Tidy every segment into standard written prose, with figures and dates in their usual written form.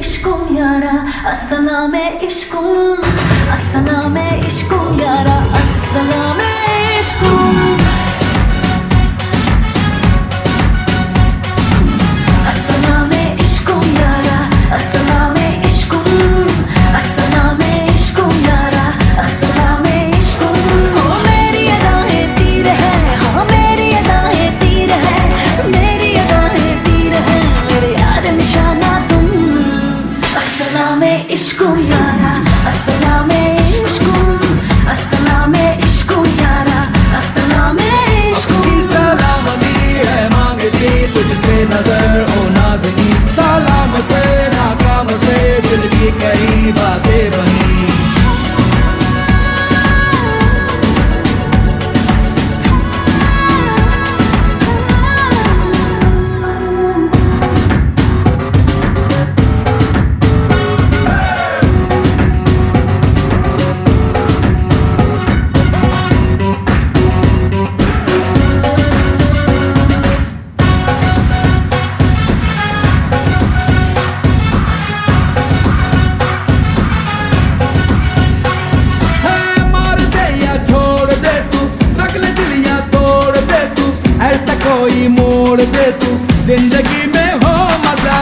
ishkum yara, assalame ishkum, assalame ishkum yara, assalame ishkum. Assalame ishkum yara, assalame ishkum, assalame ishkum yara, assalame ishkum. Oh मेरी अदाएं तीर है, हाँ मेरी अदाएं तीर है, मेरी अदाएं तीर है, मेरे यार निशाना तुम. Assalame ishkum yara, assalame ishkum, assalame ishkum yara, assalame ishkum. सलामती है मांगती तुझसे नजर ओ नाज़नी, सलाम से नाकाम से दिल की कई बातें बनी. ऐसा कोई मोड़ दे तू जिंदगी में हो मजा.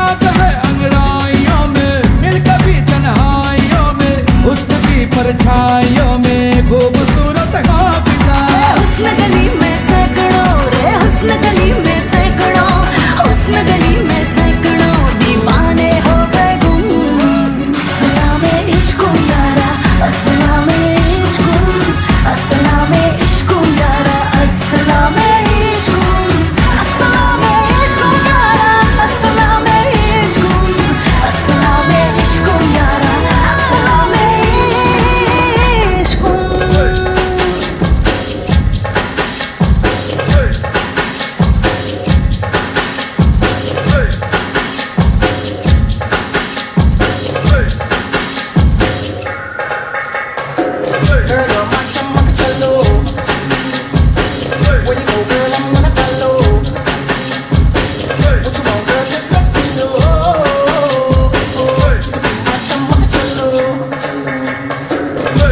आता है अंगड़ाइयों में मिल कभी तन्हाइयों में, हुस्न की परछाइयों में खूबसूरत हाफिजा. हुस्न गली में सैकड़ों रे, हुस्न गली में सैकड़ों, हुस्न गली में सैकड़ों दीवाने हो गए गुम. अस्सलामे इश्कुम यारा, अस्सलामे इश्कुम, अस्सलामे इश्कुम यारा, अस्सलामे इश्कुम, अस्सलामे इश्कुम यारा, अस्सलामे इश्कुम, अस्सलामे इश्कुम यारा, अस्सलामे इश्कुम. Girl, you're my chumma cello. Where you go, girl, I'm gonna follow. What you want, girl, just let me know. You can be my chumma cello.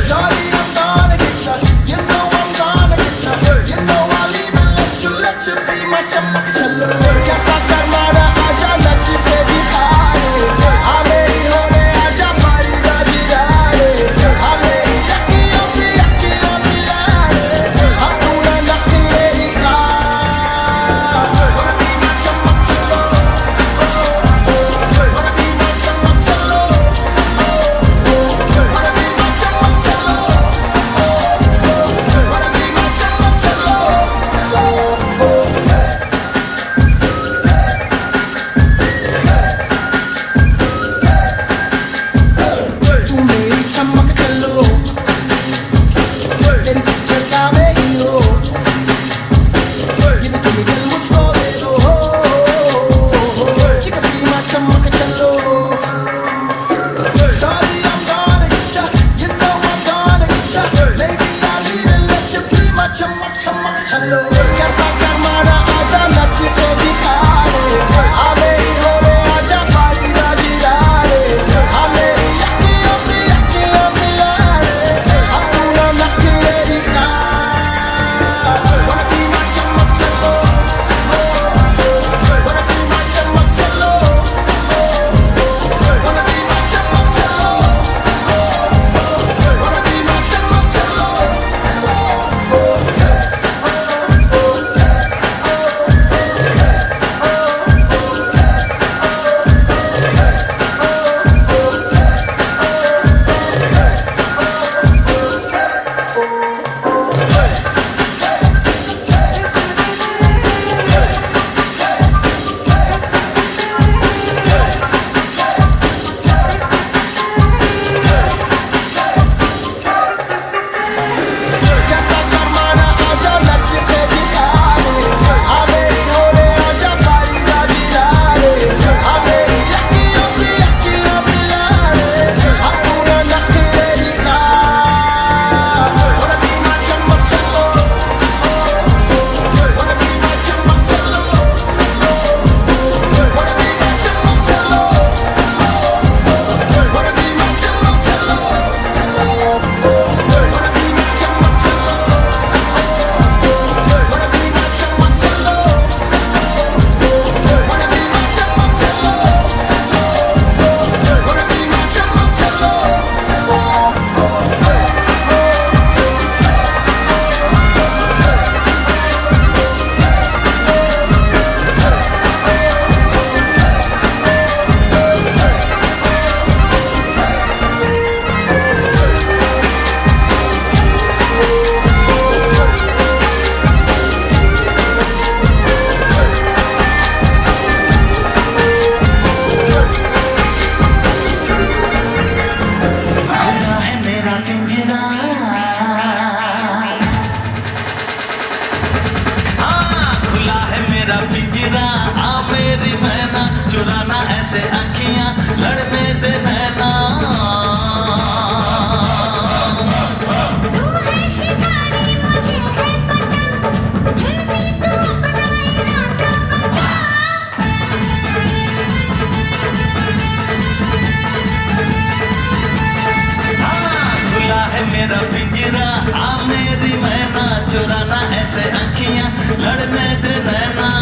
Shawty, I'm gonna get ya. You know I'm gonna get ya. You know I'll even let you be my chumma cello. Yes, I said, Mara, aja, let you take it high. I'm ready, hone, aja, mari, gaji, jaare. I'm ready. ऐसे आँखियाँ लड़ने दे नैना। तू है शिकारी मुझे है पता, झिलमिल तू अपना इरादा बता। हाँ, खुला है मेरा पिंजरा, आ मेरी मैना, चुराना ऐसे आँखियाँ लड़ने दे नैना।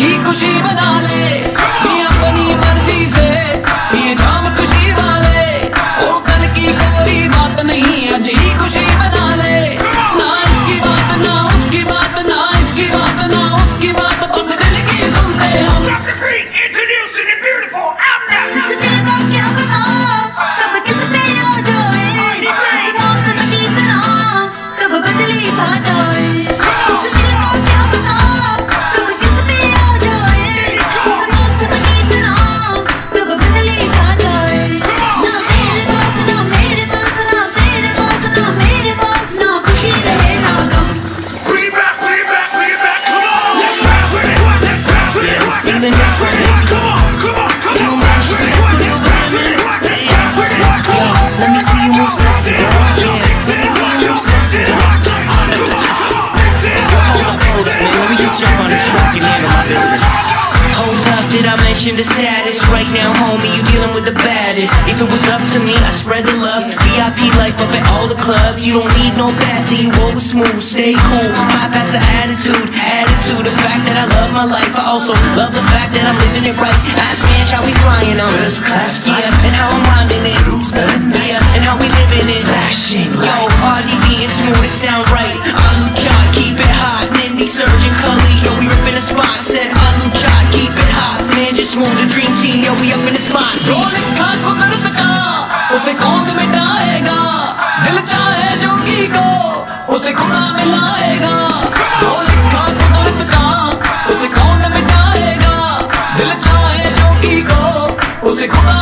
ही खुशी बना ले जी अपनी मर्जी से ये जाम खुशी वाले ओ कल की कोई बात नहीं आज ही खुशी बना ले ना इसकी बात ना उसकी बात ना इसकी बात ना उसकी बात बस दिल की सुनते हम Introducing the beautiful I'm इस दिल को क्या बताऊं कब किस पे आ जाए इस मौसम की तरह कब बदली छा जाए इस दिल को क्या बताऊं कब किस पे आ जाए इस मौसम की तरह कब बदली छा जाए ना तेरे पास ना मेरे पास ना तेरे पास ना मेरे पास ना खुशी रहे ना गम Bring it back, come on! Let's bounce with it, let's bounce with it, Feeling this way. come on, You mind just put it over there, man? Yo, let me see you move sexy, girl. Yeah, let me see you move sexy, girl. Hold up, man. Let me just jump on this truck and handle my business. Hold up, did I mention the status? Right now, homie, you dealing with the baddest. If it was up to me, I spread the love. VIP life up at all the clubs. You don't need no bass, and you always smooth. Stay cool, bypass the attitude. The fact that I love my life, I also love the fact that I'm living it right. Ask me how we flying on first class, yeah, and how I'm rhyming it, yeah, and how we living it. Yo, hardly beating smooth, it sound right. Alu chai, keep it hot. Nindy, Surgeon, Cully, yo, we ripping the spot. Said Alu chai, keep it hot. Man, just smooth, the dream team, yo, we up in the spot. जो लिखा कुदरत का उसे कौन मिटाएगा दिल चाहे जोगी को उसे खुदा मिलाएगा जो लिखा कुदरत का उसे कौन मिटाएगा दिल चाहे जोगी को उसे खुदा